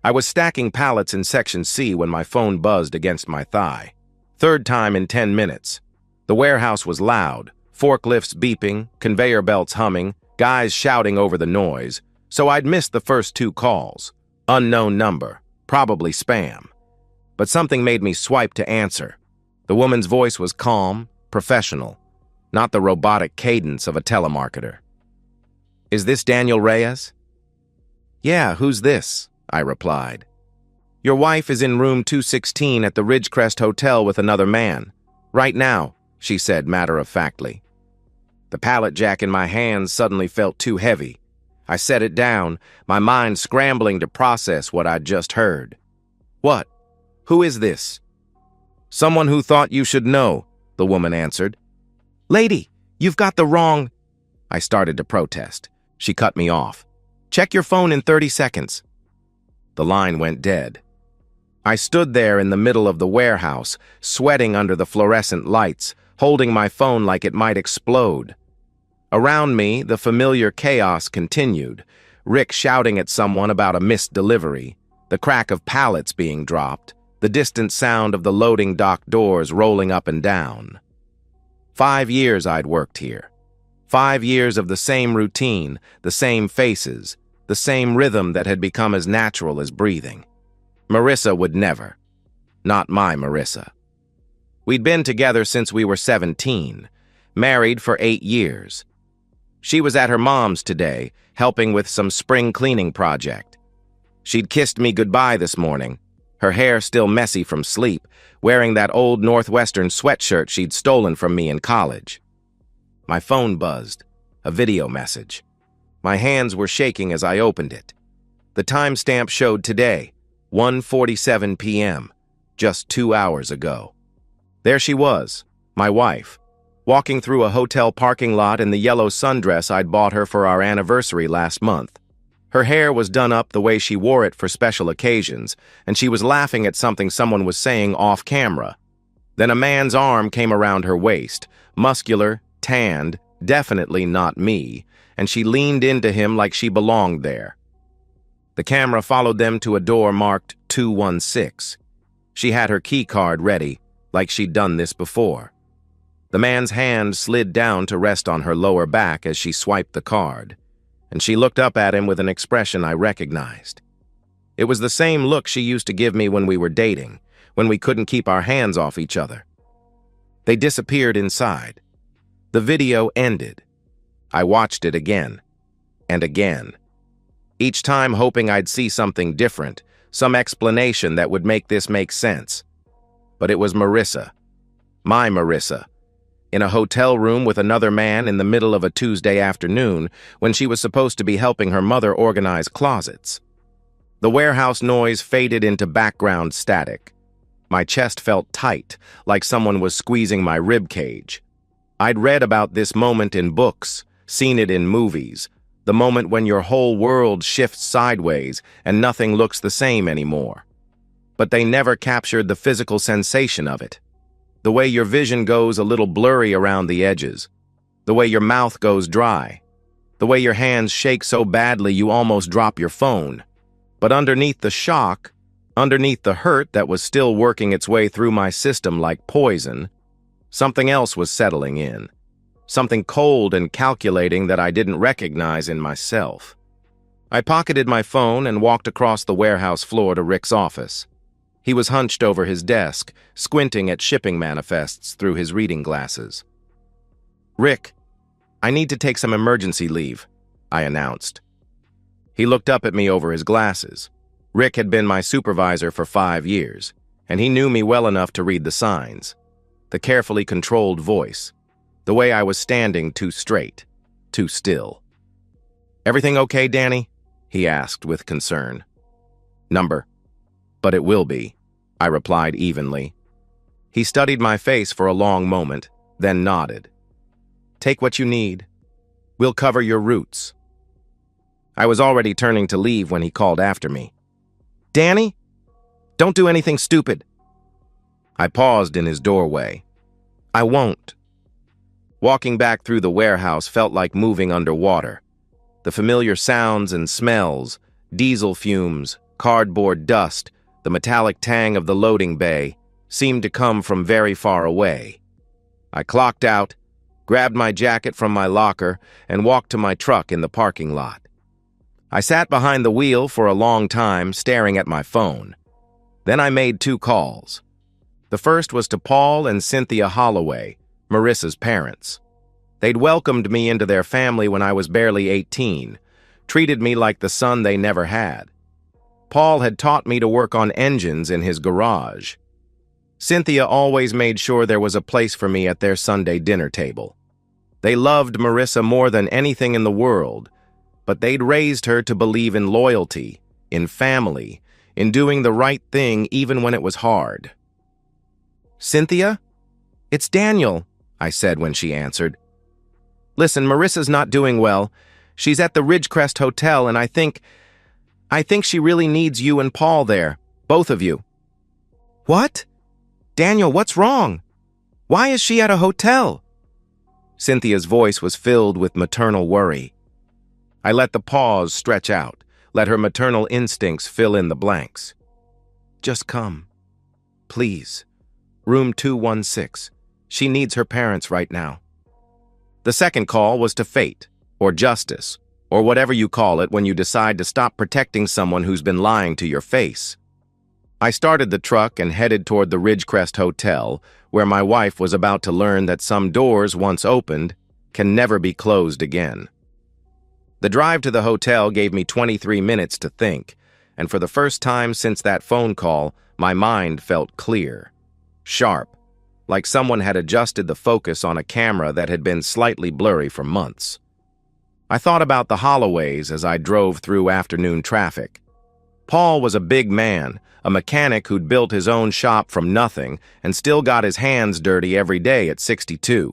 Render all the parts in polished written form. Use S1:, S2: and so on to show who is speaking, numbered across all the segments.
S1: I was stacking pallets in Section C when my phone buzzed against my thigh. Third time in 10 minutes. The warehouse was loud, forklifts beeping, conveyor belts humming, guys shouting over the noise, so I'd missed the first 2 calls. Unknown number, probably spam. But something made me swipe to answer. The woman's voice was calm, professional, not the robotic cadence of a telemarketer. "Is this Daniel Reyes?" "Yeah, who's this?" I replied. "Your wife is in room 216 at the Ridgecrest Hotel with another man. Right now," she said matter-of-factly. The pallet jack in my hands suddenly felt too heavy. I set it down, my mind scrambling to process what I'd just heard. "What? Who is this?" "Someone who thought you should know," the woman answered. "Lady, you've got the wrong—" I started to protest. She cut me off. "Check your phone in 30 seconds. The line went dead. I stood there in the middle of the warehouse, sweating under the fluorescent lights, holding my phone like it might explode. Around me, the familiar chaos continued. Rick shouting at someone about a missed delivery, the crack of pallets being dropped, the distant sound of the loading dock doors rolling up and down. 5 years I'd worked here. 5 years of the same routine, the same faces, the same rhythm that had become as natural as breathing. Marissa would never. Not my Marissa. We'd been together since we were 17, married for 8 years. She was at her mom's today, helping with some spring cleaning project. She'd kissed me goodbye this morning, her hair still messy from sleep, wearing that old Northwestern sweatshirt she'd stolen from me in college. My phone buzzed, a video message. My hands were shaking as I opened it. The timestamp showed today, 1:47 p.m., just 2 hours ago. There she was, my wife, walking through a hotel parking lot in the yellow sundress I'd bought her for our anniversary last month. Her hair was done up the way she wore it for special occasions, and she was laughing at something someone was saying off camera. Then a man's arm came around her waist, muscular, tanned, definitely not me, and she leaned into him like she belonged there. The camera followed them to a door marked 216. She had her key card ready, like she'd done this before. The man's hand slid down to rest on her lower back as she swiped the card, and she looked up at him with an expression I recognized. It was the same look she used to give me when we were dating, when we couldn't keep our hands off each other. They disappeared inside. The video ended. I watched it again, and again, each time hoping I'd see something different, some explanation that would make this make sense. But it was Marissa, my Marissa, in a hotel room with another man in the middle of a Tuesday afternoon when she was supposed to be helping her mother organize closets. The warehouse noise faded into background static. My chest felt tight, like someone was squeezing my rib cage. I'd read about this moment in books, seen it in movies, the moment when your whole world shifts sideways and nothing looks the same anymore. But they never captured the physical sensation of it. The way your vision goes a little blurry around the edges, the way your mouth goes dry, the way your hands shake so badly you almost drop your phone. But underneath the shock, underneath the hurt that was still working its way through my system like poison, something else was settling in. Something cold and calculating that I didn't recognize in myself. I pocketed my phone and walked across the warehouse floor to Rick's office. He was hunched over his desk, squinting at shipping manifests through his reading glasses. "Rick, I need to take some emergency leave," I announced. He looked up at me over his glasses. Rick had been my supervisor for 5 years, and he knew me well enough to read the signs. The carefully controlled voice. The way I was standing too straight, too still. "Everything okay, Danny?" he asked with concern. "Number. But it will be," I replied evenly. He studied my face for a long moment, then nodded. "Take what you need. We'll cover your roots." I was already turning to leave when he called after me. "Danny, don't do anything stupid." I paused in his doorway. "I won't." Walking back through the warehouse felt like moving underwater. The familiar sounds and smells, diesel fumes, cardboard dust, the metallic tang of the loading bay, seemed to come from very far away. I clocked out, grabbed my jacket from my locker, and walked to my truck in the parking lot. I sat behind the wheel for a long time, staring at my phone. Then I made 2 calls. The first was to Paul and Cynthia Holloway, Marissa's parents. They'd welcomed me into their family when I was barely 18, treated me like the son they never had. Paul had taught me to work on engines in his garage. Cynthia always made sure there was a place for me at their Sunday dinner table. They loved Marissa more than anything in the world, but they'd raised her to believe in loyalty, in family, in doing the right thing even when it was hard. "Cynthia? It's Daniel," I said when she answered. "Listen, Marissa's not doing well. She's at the Ridgecrest Hotel, and I think she really needs you and Paul there, both of you." "What? Daniel, what's wrong? Why is she at a hotel?" Cynthia's voice was filled with maternal worry. I let the pause stretch out, let her maternal instincts fill in the blanks. "Just come. Please. Room 216. She needs her parents right now." The second call was to fate, or justice, or whatever you call it when you decide to stop protecting someone who's been lying to your face. I started the truck and headed toward the Ridgecrest Hotel, where my wife was about to learn that some doors, once opened, can never be closed again. The drive to the hotel gave me 23 minutes to think, and for the first time since that phone call, my mind felt clear, sharp, like someone had adjusted the focus on a camera that had been slightly blurry for months. I thought about the Holloways as I drove through afternoon traffic. Paul was a big man, a mechanic who'd built his own shop from nothing and still got his hands dirty every day at 62.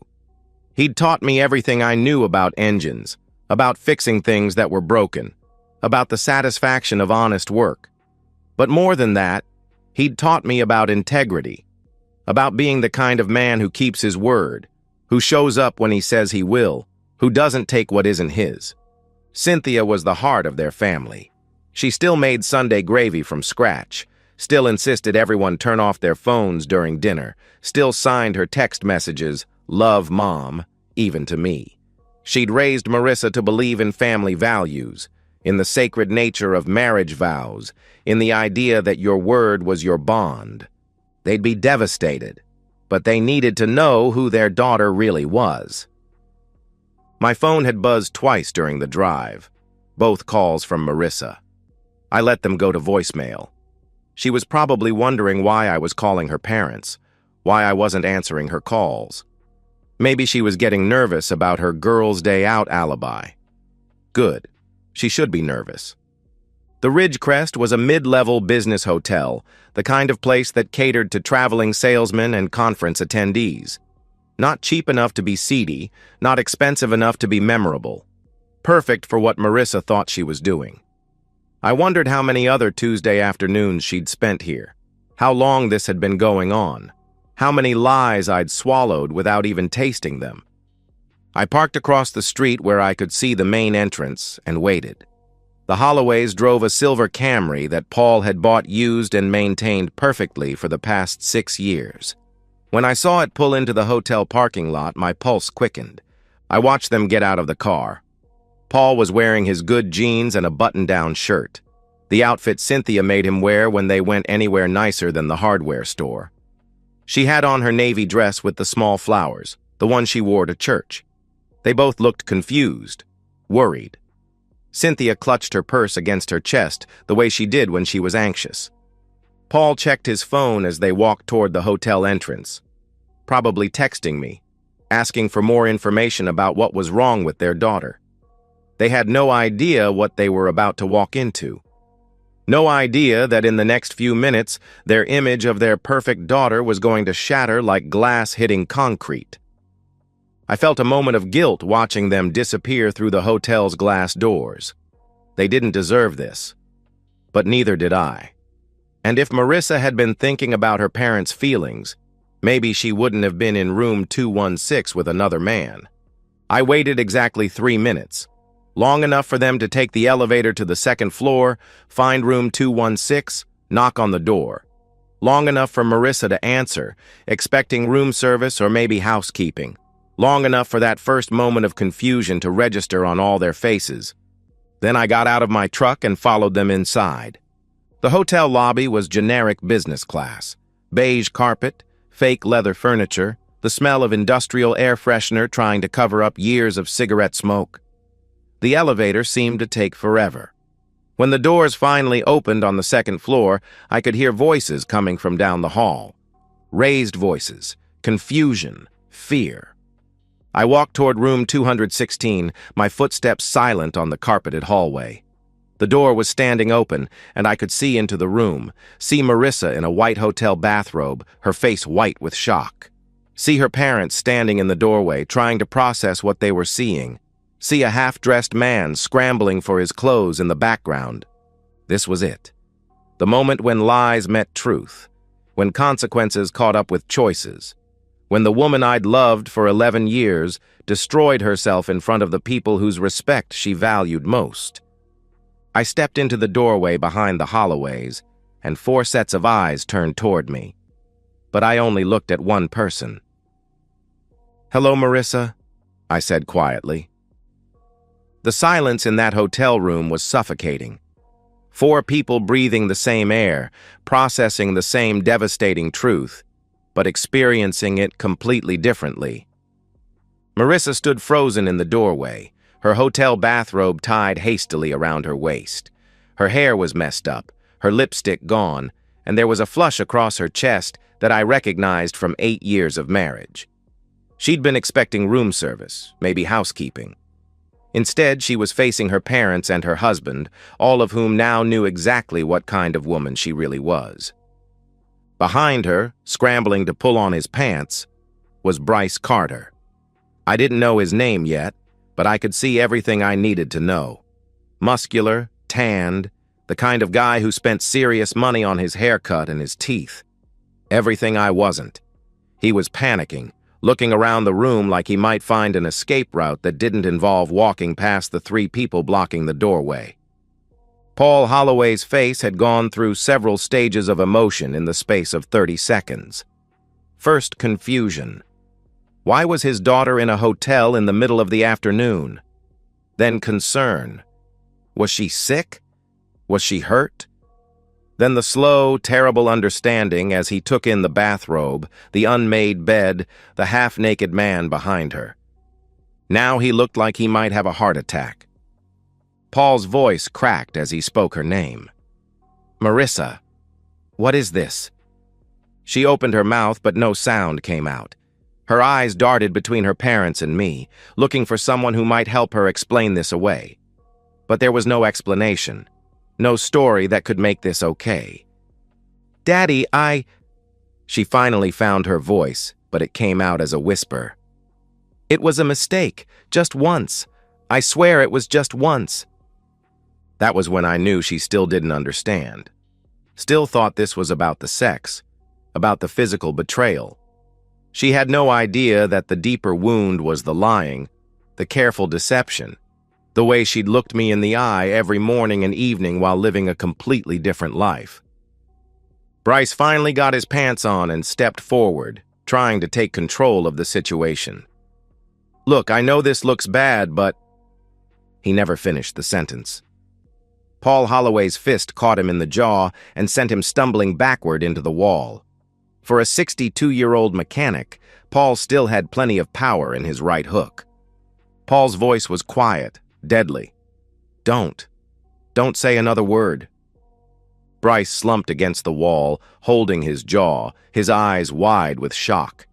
S1: He'd taught me everything I knew about engines, about fixing things that were broken, about the satisfaction of honest work. But more than that, he'd taught me about integrity, about being the kind of man who keeps his word, who shows up when he says he will, who doesn't take what isn't his. Cynthia was the heart of their family. She still made Sunday gravy from scratch, still insisted everyone turn off their phones during dinner, still signed her text messages, "Love, Mom," even to me. She'd raised Marissa to believe in family values, in the sacred nature of marriage vows, in the idea that your word was your bond. They'd be devastated, but they needed to know who their daughter really was. My phone had buzzed twice during the drive, both calls from Marissa. I let them go to voicemail. She was probably wondering why I was calling her parents, why I wasn't answering her calls. Maybe she was getting nervous about her girls' day out alibi. Good. She should be nervous. The Ridgecrest was a mid-level business hotel, the kind of place that catered to traveling salesmen and conference attendees. Not cheap enough to be seedy, not expensive enough to be memorable. Perfect for what Marissa thought she was doing. I wondered how many other Tuesday afternoons she'd spent here, how long this had been going on, how many lies I'd swallowed without even tasting them. I parked across the street where I could see the main entrance and waited. The Holloways drove a silver Camry that Paul had bought used and maintained perfectly for the past 6 years. When I saw it pull into the hotel parking lot, my pulse quickened. I watched them get out of the car. Paul was wearing his good jeans and a button-down shirt, the outfit Cynthia made him wear when they went anywhere nicer than the hardware store. She had on her navy dress with the small flowers, the one she wore to church. They both looked confused, worried. Cynthia clutched her purse against her chest, the way she did when she was anxious. Paul checked his phone as they walked toward the hotel entrance, probably texting me, asking for more information about what was wrong with their daughter. They had no idea what they were about to walk into. No idea that in the next few minutes, their image of their perfect daughter was going to shatter like glass hitting concrete. I felt a moment of guilt watching them disappear through the hotel's glass doors. They didn't deserve this, but neither did I. And if Marissa had been thinking about her parents' feelings, maybe she wouldn't have been in room 216 with another man. I waited exactly 3 minutes, Long enough for them to take the elevator to the second floor, find room 216, knock on the door. Long enough for Marissa to answer, expecting room service or maybe housekeeping. Long enough for that first moment of confusion to register on all their faces. Then I got out of my truck and followed them inside. The hotel lobby was generic business class. Beige carpet, fake leather furniture, the smell of industrial air freshener trying to cover up years of cigarette smoke. The elevator seemed to take forever. When the doors finally opened on the second floor, I could hear voices coming from down the hall. Raised voices, confusion, fear. I walked toward room 216, my footsteps silent on the carpeted hallway. The door was standing open, and I could see into the room, see Marissa in a white hotel bathrobe, her face white with shock. See her parents standing in the doorway, trying to process what they were seeing. See a half-dressed man scrambling for his clothes in the background. This was it. The moment when lies met truth, when consequences caught up with choices, when the woman I'd loved for 11 years destroyed herself in front of the people whose respect she valued most. I stepped into the doorway behind the Holloways, and 4 sets of eyes turned toward me. But I only looked at one person. "Hello, Marissa," I said quietly. The silence in that hotel room was suffocating. 4 people breathing the same air, processing the same devastating truth, but experiencing it completely differently. Marissa stood frozen in the doorway, her hotel bathrobe tied hastily around her waist. Her hair was messed up, her lipstick gone, and there was a flush across her chest that I recognized from 8 years of marriage. She'd been expecting room service, maybe housekeeping. Instead, she was facing her parents and her husband, all of whom now knew exactly what kind of woman she really was. Behind her, scrambling to pull on his pants, was Bryce Carter. I didn't know his name yet, but I could see everything I needed to know. Muscular, tanned, the kind of guy who spent serious money on his haircut and his teeth. Everything I wasn't. He was panicking, looking around the room like he might find an escape route that didn't involve walking past the 3 people blocking the doorway. Paul Holloway's face had gone through several stages of emotion in the space of 30 seconds. First, confusion. Why was his daughter in a hotel in the middle of the afternoon? Then concern. Was she sick? Was she hurt? Then the slow, terrible understanding as he took in the bathrobe, the unmade bed, the half-naked man behind her. Now he looked like he might have a heart attack. Paul's voice cracked as he spoke her name. "Marissa, what is this?" She opened her mouth, but no sound came out. Her eyes darted between her parents and me, looking for someone who might help her explain this away. But there was no explanation, no story that could make this okay. "Daddy, She finally found her voice, but it came out as a whisper. "It was a mistake, just once. I swear it was just once." That was when I knew she still didn't understand. Still thought this was about the sex, about the physical betrayal. She had no idea that the deeper wound was the lying, the careful deception, the way she'd looked me in the eye every morning and evening while living a completely different life. Bryce finally got his pants on and stepped forward, trying to take control of the situation. "Look, I know this looks bad, but—" He never finished the sentence. Paul Holloway's fist caught him in the jaw and sent him stumbling backward into the wall. For a 62-year-old mechanic, Paul still had plenty of power in his right hook. Paul's voice was quiet, deadly. Don't say another word." Bryce slumped against the wall, holding his jaw, his eyes wide with shock.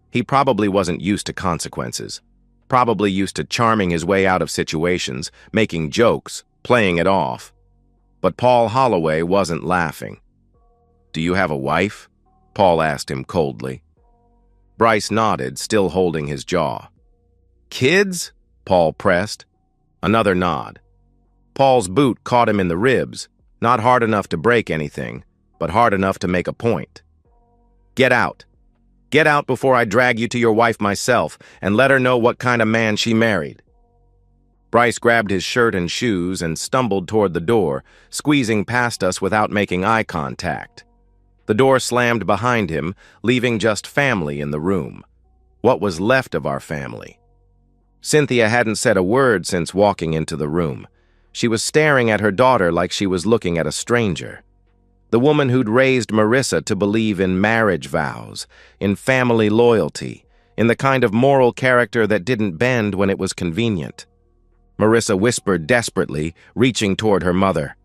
S1: He probably wasn't used to consequences, probably used to charming his way out of situations, making jokes, playing it off. But Paul Holloway wasn't laughing. "Do you have a wife?" Paul asked him coldly. Bryce nodded, still holding his jaw. "Kids?" Paul pressed. Another nod. Paul's boot caught him in the ribs, not hard enough to break anything, but hard enough to make a point. "Get out. Get out before I drag you to your wife myself and let her know what kind of man she married." Bryce grabbed his shirt and shoes and stumbled toward the door, squeezing past us without making eye contact. The door slammed behind him, leaving just family in the room. What was left of our family? Cynthia hadn't said a word since walking into the room. She was staring at her daughter like she was looking at a stranger. The woman who'd raised Marissa to believe in marriage vows, in family loyalty, in the kind of moral character that didn't bend when it was convenient. Marissa whispered desperately, reaching toward her mother.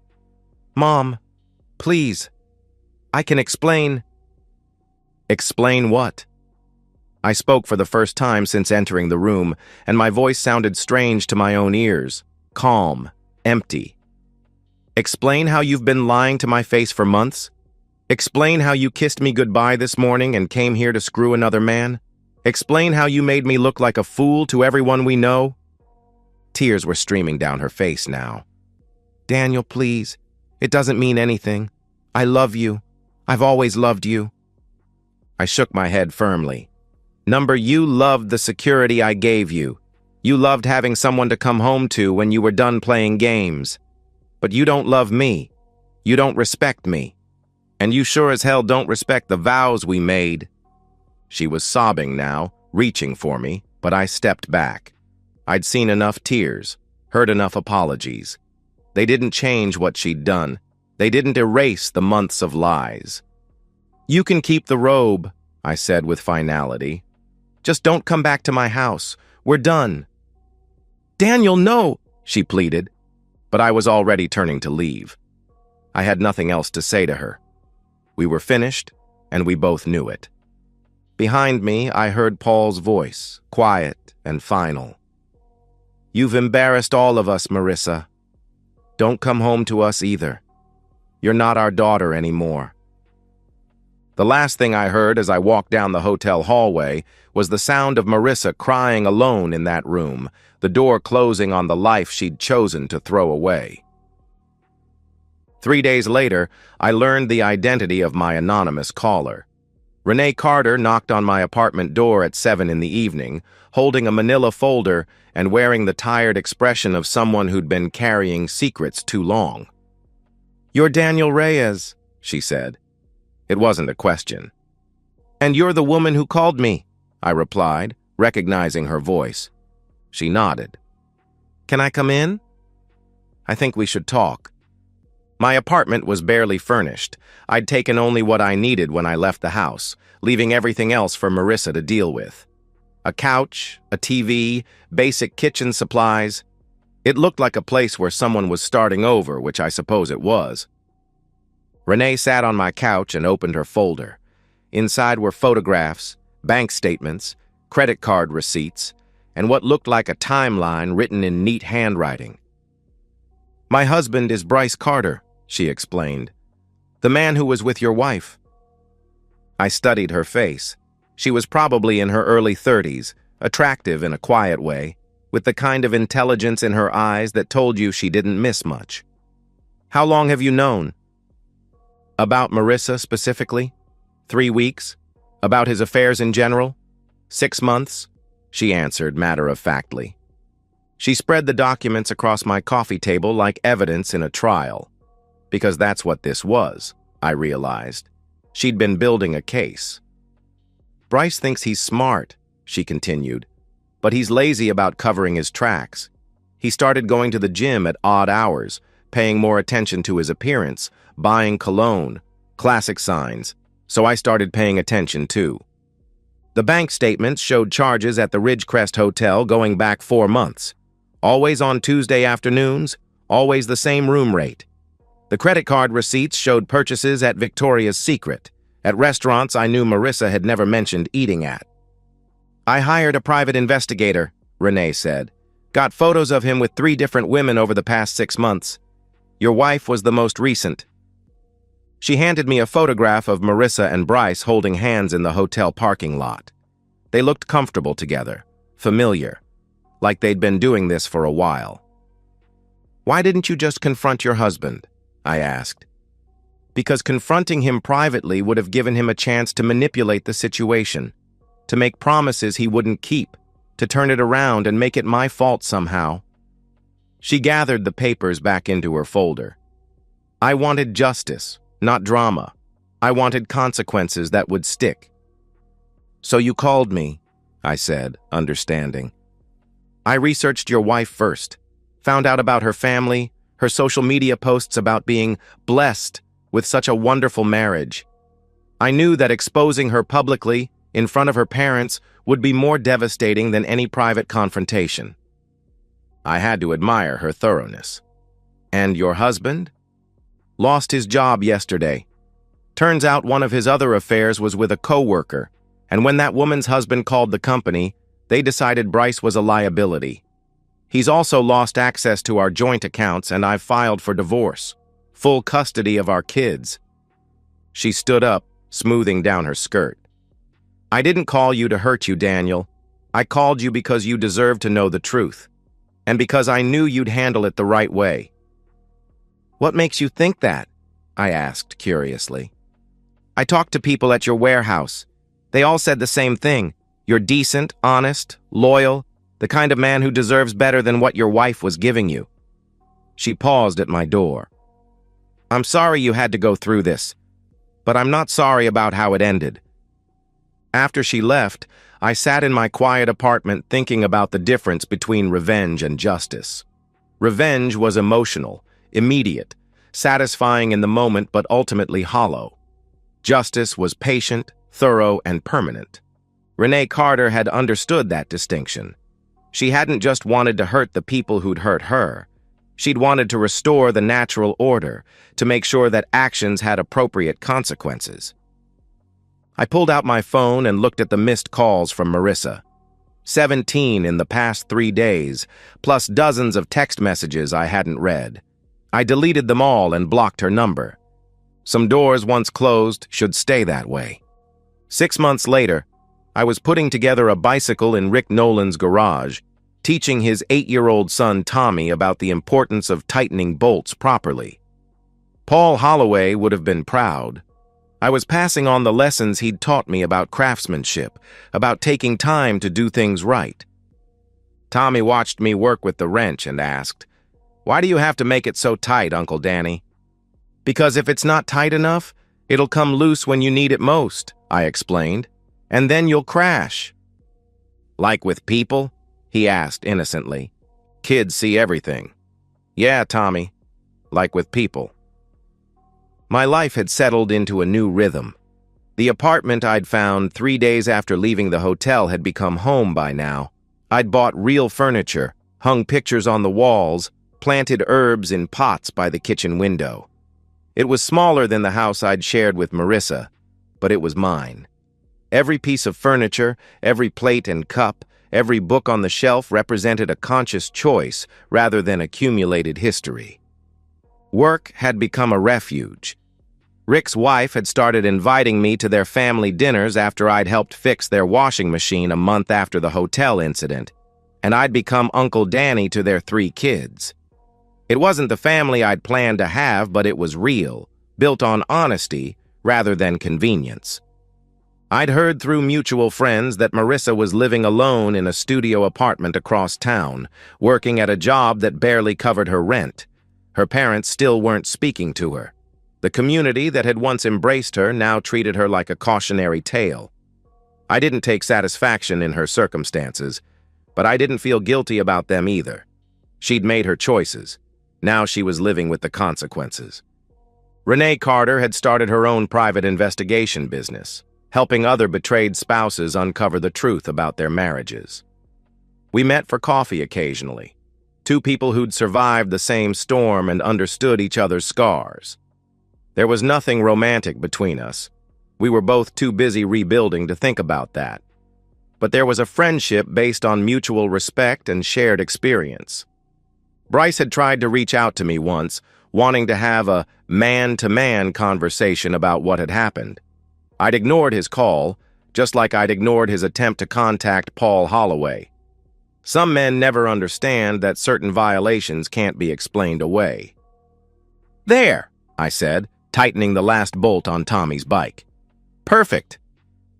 S1: "Mom, please. I can explain." "Explain what?" I spoke for the first time since entering the room, and my voice sounded strange to my own ears, calm, empty. "Explain how you've been lying to my face for months? Explain how you kissed me goodbye this morning and came here to screw another man? Explain how you made me look like a fool to everyone we know?" Tears were streaming down her face now. "Daniel, please. It doesn't mean anything. I love you. I've always loved you." I shook my head firmly. "Number, you loved the security I gave you. You loved having someone to come home to when you were done playing games. But you don't love me. You don't respect me. And you sure as hell don't respect the vows we made." She was sobbing now, reaching for me, but I stepped back. I'd seen enough tears, heard enough apologies. They didn't change what she'd done. They didn't erase the months of lies. "You can keep the robe," I said with finality. "Just don't come back to my house. We're done." "Daniel, no," she pleaded, but I was already turning to leave. I had nothing else to say to her. We were finished, and we both knew it. Behind me, I heard Paul's voice, quiet and final. "You've embarrassed all of us, Marissa. Don't come home to us either. You're not our daughter anymore." The last thing I heard as I walked down the hotel hallway was the sound of Marissa crying alone in that room, the door closing on the life she'd chosen to throw away. 3 days later, I learned the identity of my anonymous caller. Renee Carter knocked on my apartment door at 7 in the evening, holding a manila folder and wearing the tired expression of someone who'd been carrying secrets too long. "You're Daniel Reyes," she said. It wasn't a question. "And you're the woman who called me," I replied, recognizing her voice. She nodded. "Can I come in?" "I think we should talk." My apartment was barely furnished. I'd taken only what I needed when I left the house, leaving everything else for Marissa to deal with. A couch, a TV, basic kitchen supplies. It looked like a place where someone was starting over, which I suppose it was. Renee sat on my couch and opened her folder. Inside were photographs, bank statements, credit card receipts, and what looked like a timeline written in neat handwriting. "My husband is Bryce Carter," she explained. "The man who was with your wife." I studied her face. She was probably in her early 30s, attractive in a quiet way, with the kind of intelligence in her eyes that told you she didn't miss much. "How long have you known?" "About Marissa specifically? 3 weeks? About his affairs in general? 6 months?" she answered matter-of-factly. She spread the documents across my coffee table like evidence in a trial. Because that's what this was, I realized. She'd been building a case. "Bryce thinks he's smart," she continued, "but he's lazy about covering his tracks. He started going to the gym at odd hours, paying more attention to his appearance, buying cologne, classic signs, so I started paying attention too. The bank statements showed charges at the Ridgecrest Hotel going back 4 months. Always on Tuesday afternoons, always the same room rate. The credit card receipts showed purchases at Victoria's Secret, at restaurants I knew Marissa had never mentioned eating at. "I hired a private investigator," Renee said. "Got photos of him with 3 different women over the past 6 months. Your wife was the most recent." She handed me a photograph of Marissa and Bryce holding hands in the hotel parking lot. They looked comfortable together, familiar, like they'd been doing this for a while. "Why didn't you just confront your husband?" I asked. "Because confronting him privately would have given him a chance to manipulate the situation, to make promises he wouldn't keep, to turn it around and make it my fault somehow." She gathered the papers back into her folder. I wanted justice, not drama. I wanted consequences that would stick. "So you called me," I said, understanding. "I researched your wife first, found out about her family, her social media posts about being blessed with such a wonderful marriage. I knew that exposing her publicly, in front of her parents, would be more devastating than any private confrontation." I had to admire her thoroughness. "And your husband?" "Lost his job yesterday. Turns out one of his other affairs was with a coworker, and when that woman's husband called the company, they decided Bryce was a liability. He's also lost access to our joint accounts, and I've filed for divorce. Full custody of our kids." She stood up, smoothing down her skirt. "I didn't call you to hurt you, Daniel. I called you because you deserve to know the truth, and because I knew you'd handle it the right way." "What makes you think that?" I asked curiously. "I talked to people at your warehouse. They all said the same thing. You're decent, honest, loyal, the kind of man who deserves better than what your wife was giving you." She paused at my door. "I'm sorry you had to go through this, but I'm not sorry about how it ended." After she left, I sat in my quiet apartment thinking about the difference between revenge and justice. Revenge was emotional, immediate, satisfying in the moment but ultimately hollow. Justice was patient, thorough, and permanent. Renee Carter had understood that distinction. She hadn't just wanted to hurt the people who'd hurt her. She'd wanted to restore the natural order, to make sure that actions had appropriate consequences. I pulled out my phone and looked at the missed calls from Marissa. 17 in the past 3 days, plus dozens of text messages I hadn't read. I deleted them all and blocked her number. Some doors once closed should stay that way. 6 months later, I was putting together a bicycle in Rick Nolan's garage, teaching his 8-year-old son Tommy about the importance of tightening bolts properly. Paul Holloway would have been proud. I was passing on the lessons he'd taught me about craftsmanship, about taking time to do things right. Tommy watched me work with the wrench and asked, "Why do you have to make it so tight, Uncle Danny?" "Because if it's not tight enough, it'll come loose when you need it most," I explained, "and then you'll crash." "Like with people?" he asked innocently. "Kids see everything." "Yeah, Tommy, like with people." My life had settled into a new rhythm. The apartment I'd found 3 days after leaving the hotel had become home by now. I'd bought real furniture, hung pictures on the walls, planted herbs in pots by the kitchen window. It was smaller than the house I'd shared with Marissa, but it was mine. Every piece of furniture, every plate and cup, every book on the shelf represented a conscious choice rather than accumulated history. Work had become a refuge. Rick's wife had started inviting me to their family dinners after I'd helped fix their washing machine a month after the hotel incident, and I'd become Uncle Danny to their 3 kids. It wasn't the family I'd planned to have, but it was real, built on honesty rather than convenience. I'd heard through mutual friends that Marissa was living alone in a studio apartment across town, working at a job that barely covered her rent. Her parents still weren't speaking to her. The community that had once embraced her now treated her like a cautionary tale. I didn't take satisfaction in her circumstances, but I didn't feel guilty about them either. She'd made her choices. Now she was living with the consequences. Renee Carter had started her own private investigation business, helping other betrayed spouses uncover the truth about their marriages. We met for coffee occasionally, 2 people who'd survived the same storm and understood each other's scars. There was nothing romantic between us. We were both too busy rebuilding to think about that. But there was a friendship based on mutual respect and shared experience. Bryce had tried to reach out to me once, wanting to have a man-to-man conversation about what had happened. I'd ignored his call, just like I'd ignored his attempt to contact Paul Holloway. Some men never understand that certain violations can't be explained away. "There," I said, tightening the last bolt on Tommy's bike. "Perfect.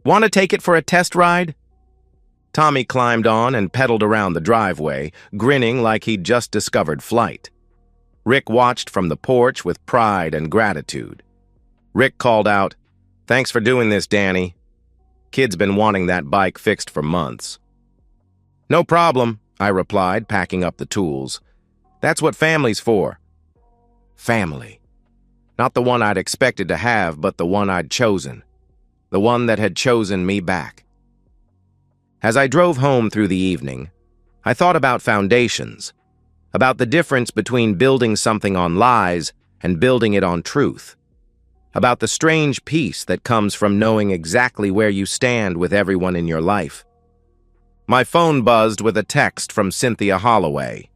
S1: Want to take it for a test ride?" Tommy climbed on and pedaled around the driveway, grinning like he'd just discovered flight. Rick watched from the porch with pride and gratitude. Rick called out, "Thanks for doing this, Danny. Kid's been wanting that bike fixed for months." "No problem," I replied, packing up the tools. "That's what family's for." Family. Not the one I'd expected to have, but the one I'd chosen. The one that had chosen me back. As I drove home through the evening, I thought about foundations, about the difference between building something on lies and building it on truth, about the strange peace that comes from knowing exactly where you stand with everyone in your life. My phone buzzed with a text from Cynthia Holloway.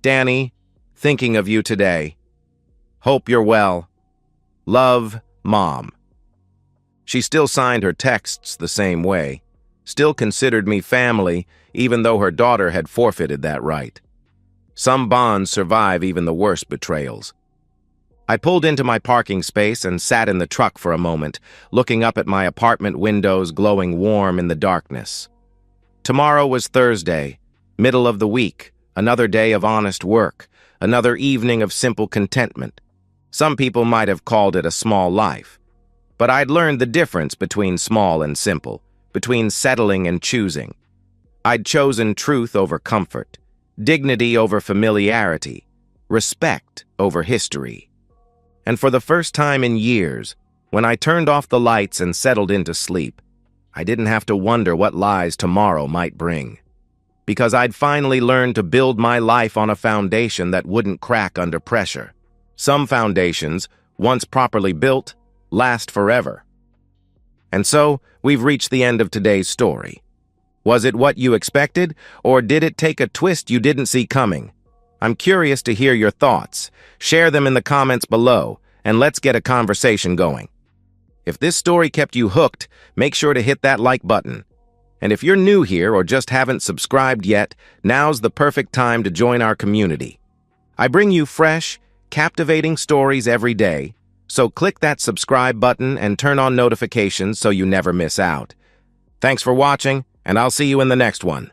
S1: "Danny, thinking of you today. Hope you're well. Love, Mom." She still signed her texts the same way, still considered me family, even though her daughter had forfeited that right. Some bonds survive even the worst betrayals. I pulled into my parking space and sat in the truck for a moment, looking up at my apartment windows glowing warm in the darkness. Tomorrow was Thursday, middle of the week, another day of honest work, another evening of simple contentment. Some people might have called it a small life, but I'd learned the difference between small and simple, between settling and choosing. I'd chosen truth over comfort, dignity over familiarity, respect over history. And for the first time in years, when I turned off the lights and settled into sleep, I didn't have to wonder what lies tomorrow might bring. Because I'd finally learned to build my life on a foundation that wouldn't crack under pressure. Some foundations, once properly built, last forever. And so, we've reached the end of today's story. Was it what you expected, or did it take a twist you didn't see coming? I'm curious to hear your thoughts. Share them in the comments below, and let's get a conversation going. If this story kept you hooked, make sure to hit that like button. And if you're new here or just haven't subscribed yet, now's the perfect time to join our community. I bring you fresh, captivating stories every day, so click that subscribe button and turn on notifications so you never miss out. Thanks for watching, and I'll see you in the next one.